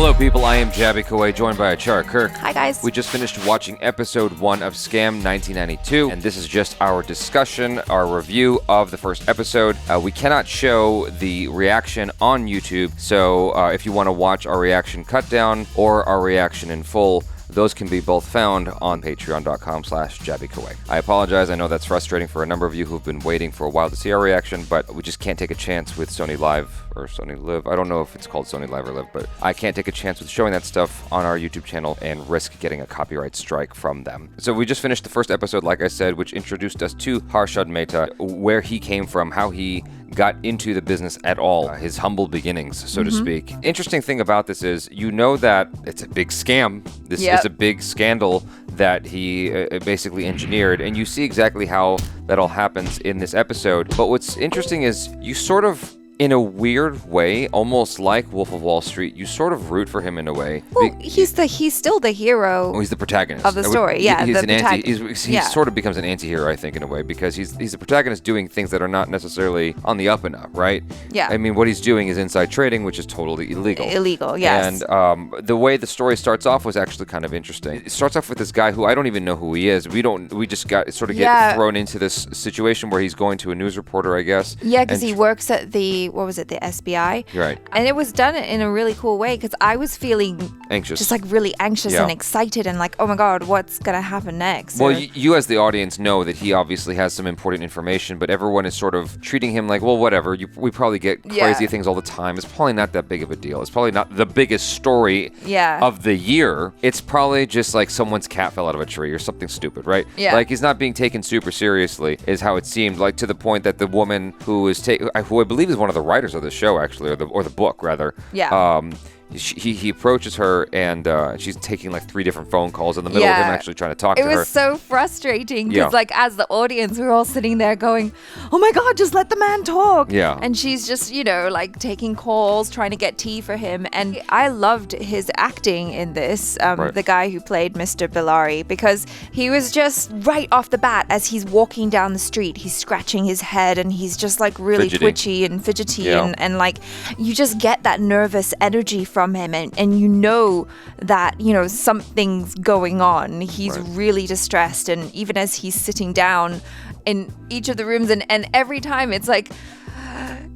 Hello people, I am Jaby KOAY, joined by Achara KIRK. Hi guys. We just finished watching episode 1 of Scam 1992, and this is just our discussion, our review of the first episode. We cannot show the reaction on YouTube, so if you want to watch our reaction cut down or our reaction in full, those can be both found on patreon.com/JabyKOAY. I apologize, I know that's frustrating for a number of you who've been waiting for a while to see our reaction, but we just can't take a chance with Sony Live or Sony Live. I don't know if it's called Sony Live or Live, but I can't take a chance with showing that stuff on our YouTube channel and risk getting a copyright strike from them. So we just finished the first episode, like I said, which introduced us to HARSHAD MEHTA, where he came from, how he got into the business at all, his humble beginnings, so to speak. Interesting thing about this is, you know that it's a big scam. This is a big scandal that he basically engineered, and you see exactly how that all happens in this episode. But what's interesting is you sort of, in a weird way, almost like Wolf of Wall Street, you sort of root for him in a way. Well, he's still the hero. He's the protagonist of the story. He sort of becomes an anti-hero, I think, in a way, because he's the protagonist doing things that are not necessarily on the up and up, right? Yeah. I mean, what he's doing is inside trading, which is totally illegal. Illegal, yes. And the way the story starts off was actually kind of interesting. It starts off with this guy who I don't even know who he is. We just get thrown into this situation where he's going to a news reporter, I guess. Yeah, because he works at the SBI. Right. And it was done in a really cool way, because I was feeling anxious. Just like really anxious and excited and like, oh my God, what's going to happen next? Well, you as the audience know that he obviously has some important information, but everyone is sort of treating him like, well, whatever. We probably get crazy things all the time. It's probably not that big of a deal. It's probably not the biggest story of the year. It's probably just like someone's cat fell out of a tree or something stupid, right? Yeah. Like, he's not being taken super seriously, is how it seemed. Like, to the point that the woman who I believe is one of the writers of the show, actually, or the book rather. Yeah. He approaches her, and she's taking like 3 different phone calls in the middle of him actually trying to talk to her. It was so frustrating because like, as the audience, we're all sitting there going, oh my God, just let the man talk. Yeah. And she's just, like taking calls, trying to get tea for him. And I loved his acting in this, the guy who played Mr. Bellari, because he was just right off the bat, as he's walking down the street, he's scratching his head and he's just like really twitchy and fidgety and like, you just get that nervous energy from him, and you know that something's going on. He's really distressed, and even as he's sitting down in each of the rooms, and every time it's like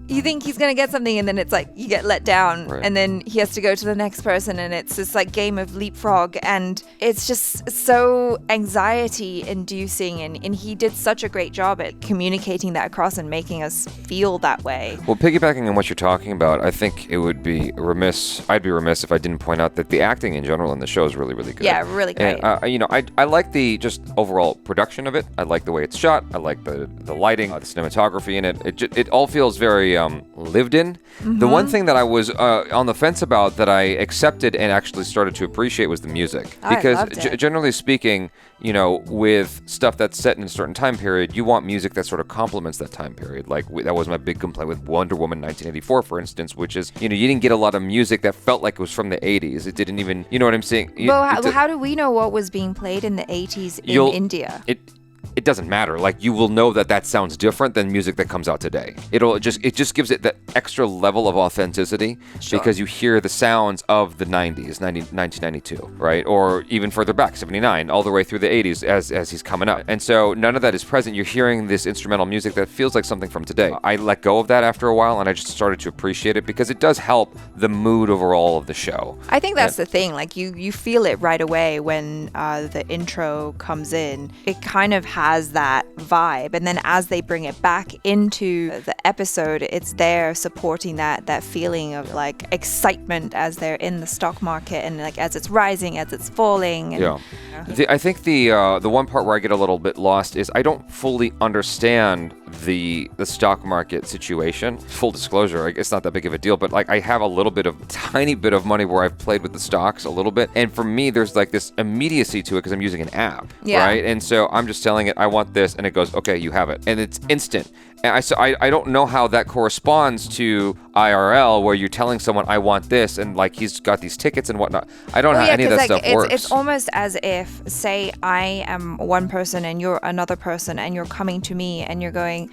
you think he's gonna get something, and then it's like you get let down, and then he has to go to the next person, and it's this like game of leapfrog, and it's just so anxiety inducing, and he did such a great job at communicating that across and making us feel that way. Well, piggybacking on what you're talking about, I think I'd be remiss if I didn't point out that the acting in general in the show is really, really good. Yeah, really great. And, I like the just overall production of it. I like the way it's shot. I like the lighting, the cinematography in it. It all feels very lived in. The one thing that I was on the fence about that I accepted and actually started to appreciate was the music. Because generally speaking, with stuff that's set in a certain time period, you want music that sort of complements that time period. Like, that was my big complaint with Wonder Woman 1984, for instance, which is, you didn't get a lot of music that felt like it was from the 80s. It didn't even, you know what I'm saying? Well, how do we know what was being played in the 80s in India? It doesn't matter. Like, you will know that sounds different than music that comes out today. It just gives it that extra level of authenticity because you hear the sounds of the 90s, 1992, right? Or even further back, 79, all the way through the 80s as he's coming up. And so none of that is present. You're hearing this instrumental music that feels like something from today. I let go of that after a while, and I just started to appreciate it because it does help the mood overall of the show. I think that's the thing. Like, you feel it right away when the intro comes in. It kind of has that vibe, and then as they bring it back into the episode, it's there supporting that feeling of like excitement as they're in the stock market, and like as it's rising, as it's falling. And, I think the one part where I get a little bit lost is I don't fully understand the stock market situation. Full disclosure, it's not that big of a deal, but like, I have tiny bit of money where I've played with the stocks a little bit, and for me there's like this immediacy to it because I'm using an app, right? And so I'm just telling it I want this, and it goes, okay, you have it, and it's instant. And I don't know how that corresponds to IRL, where you're telling someone I want this, and like he's got these tickets and whatnot. I don't know how any of that stuff works. It's almost as if, say, I am one person and you're another person, and you're coming to me and you're going,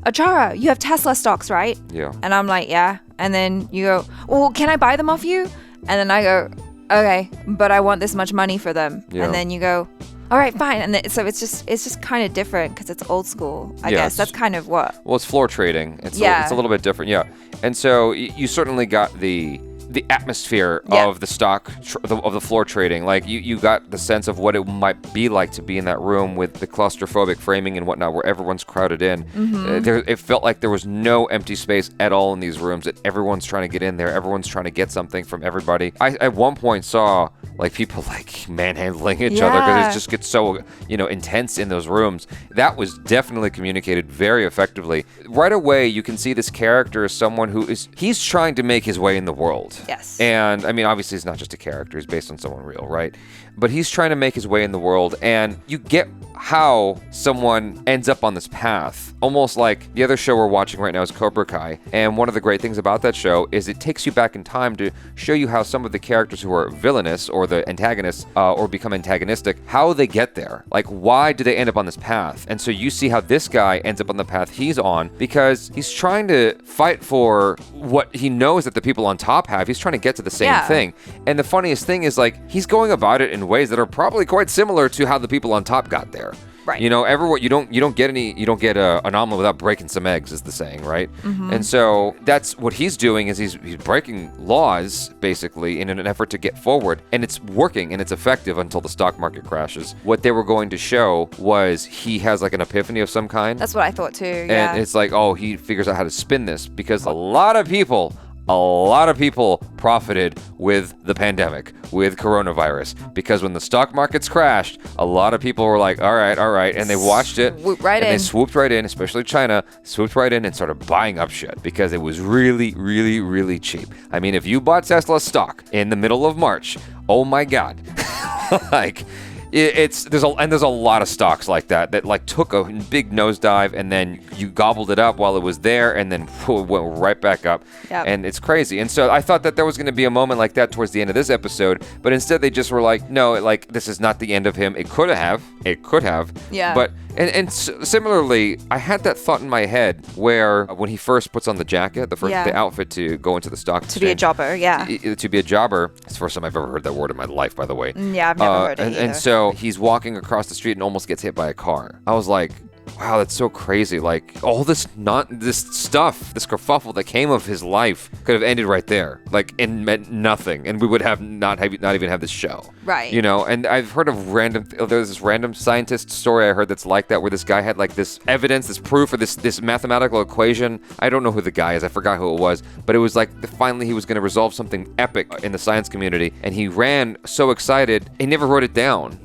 Achara, you have Tesla stocks, right? Yeah. And I'm like, yeah. And then you go, well, can I buy them off you? And then I go, okay, but I want this much money for them. Yeah. And then you go, all right, fine. And so it's just kind of different because it's old school, I guess. That's kind of what. Well, it's floor trading. It's a little bit different, yeah. And so you certainly got the atmosphere of the stock of the floor trading. Like you got the sense of what it might be like to be in that room with the claustrophobic framing and whatnot, where everyone's crowded in. It felt like there was no empty space at all in these rooms. That everyone's trying to get in there. Everyone's trying to get something from everybody. I at one point saw like people like manhandling each other because it just gets so intense in those rooms. That was definitely communicated very effectively. Right away, you can see this character as someone who he's trying to make his way in the world. Yes. And I mean, obviously, he's not just a character. He's based on someone real, right? But he's trying to make his way in the world, and you get how someone ends up on this path. Almost like the other show we're watching right now is Cobra Kai. And one of the great things about that show is it takes you back in time to show you how some of the characters who are villainous or the antagonists or become antagonistic, how they get there. Like, why do they end up on this path? And so you see how this guy ends up on the path he's on because he's trying to fight for what he knows that the people on top have. He's trying to get to the same thing. And the funniest thing is, like, he's going about it in ways that are probably quite similar to how the people on top got there. Right. You don't get an omelet without breaking some eggs, is the saying, right? And so that's what he's doing is he's breaking laws basically in an effort to get forward, and it's working and it's effective until the stock market crashes. What they were going to show was he has like an epiphany of some kind. That's what I thought too. And it's like, oh, he figures out how to spin this because a lot of people profited with the pandemic, with coronavirus, because when the stock markets crashed, a lot of people were like, all right, and they watched it, they swooped right in, especially China, swooped right in and started buying up shit because it was really, really, really cheap. I mean, if you bought Tesla stock in the middle of March, oh my God, like, there's a lot of stocks like that like took a big nosedive and then you gobbled it up while it was there and then went right back up. And it's crazy. And so I thought that there was going to be a moment like that towards the end of this episode, but instead they just were like, no, like this is not the end of him. It could have. Yeah. But and similarly, I had that thought in my head where when he first puts on the jacket, the outfit to go into the stock exchange, to be a jobber, to be a jobber. It's the first time I've ever heard that word in my life, by the way. Yeah, I've never heard it either. And so he's walking across the street and almost gets hit by a car. I was like, wow, that's so crazy. Like all this stuff, this kerfuffle that came of his life could have ended right there, like, and meant nothing, and we would have not even have this show, right? And I've heard of there's this random scientist story I heard that's like that, where this guy had like this evidence, this proof, or this mathematical equation. I don't know who the guy is. I forgot who it was, but it was like finally he was going to resolve something epic in the science community, and he ran so excited, he never wrote it down,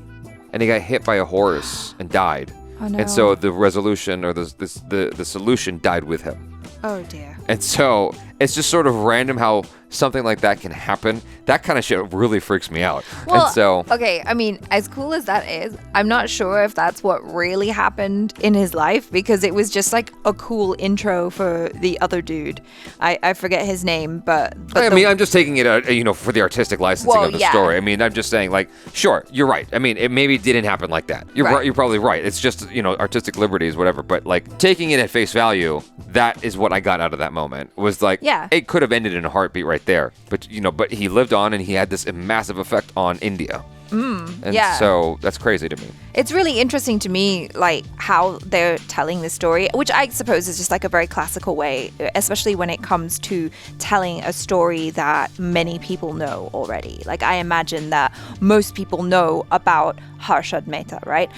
and he got hit by a horse and died. Oh, no. And so the resolution or the solution died with him. Oh dear. And so it's just sort of random how something like that can happen. That kind of shit really freaks me out. Well, and so, okay, I mean, as cool as that is, I'm not sure if that's what really happened in his life, because it was just like a cool intro for the other dude. I forget his name, but I mean, I'm just taking it for the artistic licensing of the story. I mean, I'm just saying, like, sure, you're right. I mean, it maybe didn't happen like that. You're right. You're probably right. It's just, artistic liberties, whatever. But like taking it at face value, that is what I got out of that moment. Was like, it could have ended in a heartbeat right there. But but he lived on, and he had this massive effect on India. So that's crazy to me. It's really interesting to me, like, how they're telling this story, which I suppose is just like a very classical way, especially when it comes to telling a story that many people know already. Like, I imagine that most people know about HARSHAD MEHTA, right?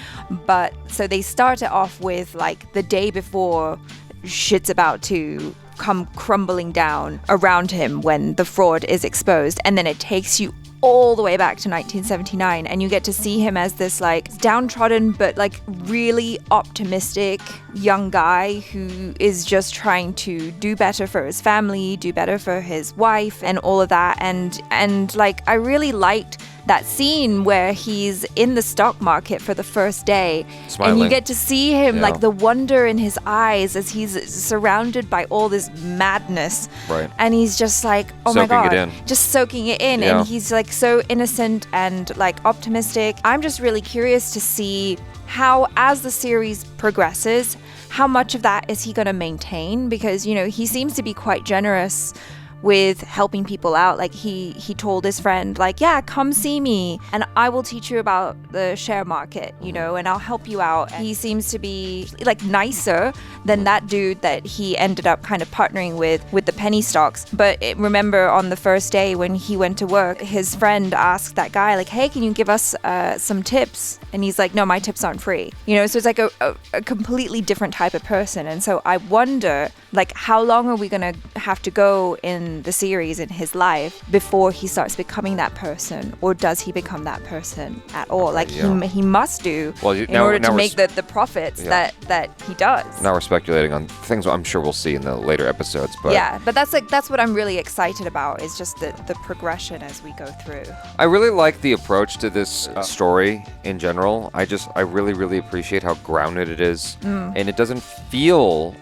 But so they start it off with like the day before shit's about to come crumbling down around him when the fraud is exposed, and then it takes you all the way back to 1979, and you get to see him as this like downtrodden but like really optimistic young guy who is just trying to do better for his family, do better for his wife, and all of that. And like, I really liked that scene where he's in the stock market for the first day, smiling. And you get to see him, like the wonder in his eyes as he's surrounded by all this madness, right? And he's just like, oh my God, just soaking it in. And he's like so innocent and like optimistic. I'm just really curious to see how, as the series progresses, how much of that is he going to maintain, because he seems to be quite generous with helping people out. Like he told his friend, like, yeah, come see me and I will teach you about the share market, you know, and I'll help you out. He seems to be like nicer than that dude that he ended up kind of partnering with the penny stocks. But remember on the first day when he went to work, his friend asked that guy, like, hey, can you give us some tips? And he's like, no, my tips aren't free. You know, so it's like a completely different type of person. And so I wonder, like, how long are we going to have to go in the series in his life before he starts becoming that person? Or does he become that person at all? Like, he must do in order to make the profits that he does. Now we're speculating on things I'm sure we'll see in the later episodes. But yeah, but that's what I'm really excited about, is just the progression as we go through. I really like the approach to this story in general. I really, really appreciate how grounded it is. And it doesn't feel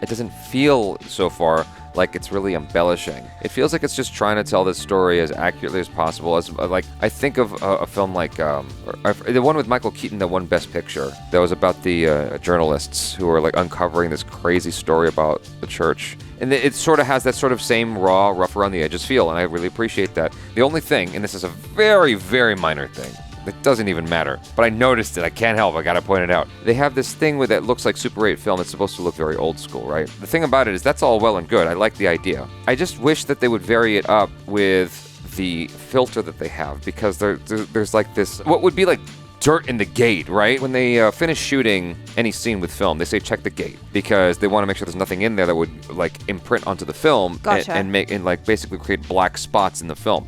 so far like it's really embellishing. It feels like it's just trying to tell this story as accurately as possible. As like, I think of a film like the one with Michael Keaton that won Best Picture, that was about the journalists who are like uncovering this crazy story about the church. And it sort of has that sort of same raw, rough around the edges feel, and I really appreciate that. The only thing, and this is a very, very minor thing, it doesn't even matter, but I noticed it. I can't help. I gotta point it out. They have this thing with that looks like Super 8 film. It's supposed to look very old school, right? The thing about it is that's all well and good. I like the idea. I just wish that they would vary it up with the filter that they have, because there's like this, what would be like dirt in the gate, right? When they finish shooting any scene with film, they say check the gate, because they want to make sure there's nothing in there that would like imprint onto the film. Gotcha. and make and like basically create black spots in the film.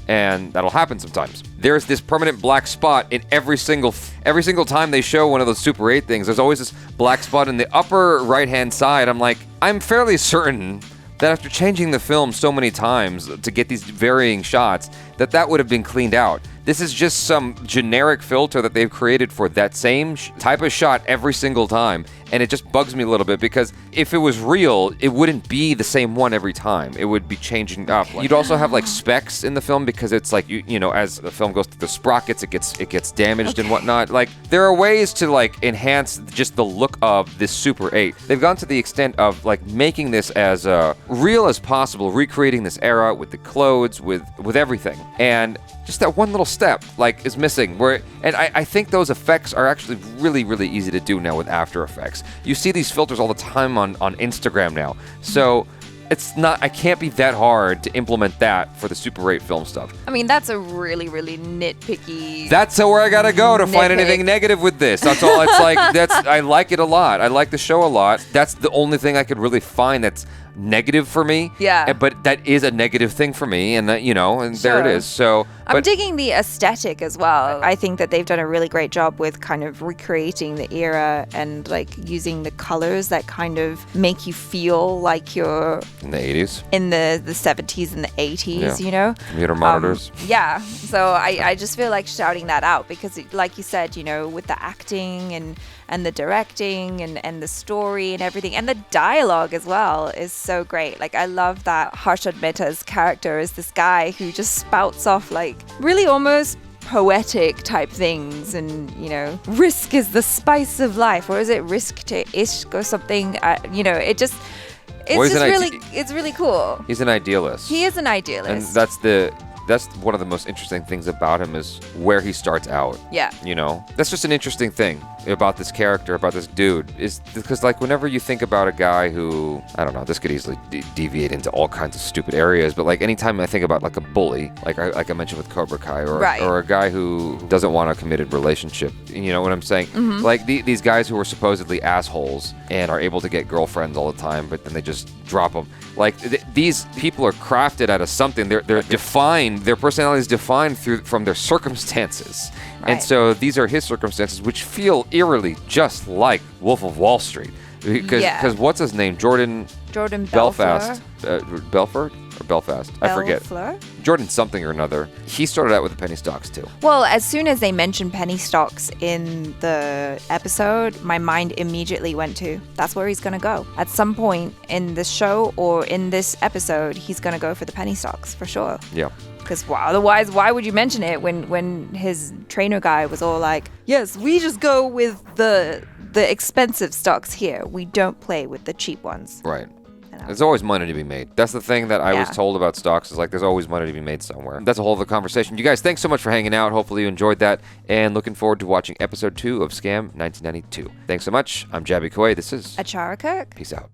And that'll happen sometimes. There's this permanent black spot in every single time they show one of those Super 8 things. There's always this black spot in the upper right-hand side. I'm like, I'm fairly certain that after changing the film so many times to get these varying shots, that would have been cleaned out. This is just some generic filter that they've created for that same type of shot every single time. And it just bugs me a little bit, because if it was real, it wouldn't be the same one every time. It would be changing up. You'd also have like specks in the film, because it's like, you know, as the film goes through the sprockets, it gets damaged and whatnot. Like, there are ways to like enhance just the look of this Super 8. They've gone to the extent of like making this as real as possible, recreating this era with the clothes, with everything. And just that one little step like is missing, and I think those effects are actually really, really easy to do now with After Effects. You see these filters all the time on Instagram now, so I can't be that hard to implement that for the Super 8 film stuff. I mean, that's a really, really nitpicky. That's where I gotta go to find anything negative with this. That's all. It's like, I like it a lot. I like the show a lot. That's the only thing I could really find that's negative for me. Yeah. But that is a negative thing for me, and that, you know, and there it is. So I'm digging the aesthetic as well. I think that they've done a really great job with kind of recreating the era and like using the colors that kind of make you feel like you're in the 80s, in the 70s and the 80s, you know? Computer monitors. Yeah. So I just feel like shouting that out, because like you said, you know, with the acting and the directing and the story and everything, and the dialogue as well is so great. Like, I love that HARSHAD MEHTA's character is this guy who just spouts off like really almost poetic type things, and, you know, risk is the spice of life, or is it risk to ishq or something? You know, it's really cool. He's an idealist. He is an idealist, and that's one of the most interesting things about him, is where he starts out. Yeah. You know, that's just an interesting thing about this character, about this dude, is because like whenever you think about a guy who, I don't know, this could easily deviate into all kinds of stupid areas, but like anytime I think about like a bully, like I mentioned with Cobra Kai, or a guy who doesn't want a committed relationship, you know what I'm saying? Like these guys who are supposedly assholes and are able to get girlfriends all the time, but then they just drop them. Like these people are crafted out of something. They're defined. Their personality is defined from their circumstances. Right. And so these are his circumstances, which feel eerily just like Wolf of Wall Street. Because what's his name? Jordan Belfast. Belfort or Belfast? I forget. Jordan something or another. He started out with the penny stocks too. Well, as soon as they mentioned penny stocks in the episode, my mind immediately went to, that's where he's going to go. At some point in this show or in this episode, he's going to go for the penny stocks for sure. Yeah. Because otherwise, why would you mention it when his trainer guy was all like, yes, we just go with the expensive stocks here. We don't play with the cheap ones. Right. There's always money to be made. That's the thing that I was Yeah. told about stocks is like there's always money to be made somewhere. That's a whole other conversation. You guys, thanks so much for hanging out. Hopefully you enjoyed that, and looking forward to watching episode 2 of Scam 1992. Thanks so much. I'm Jaby KOAY. This is Achara KIRK. Peace out.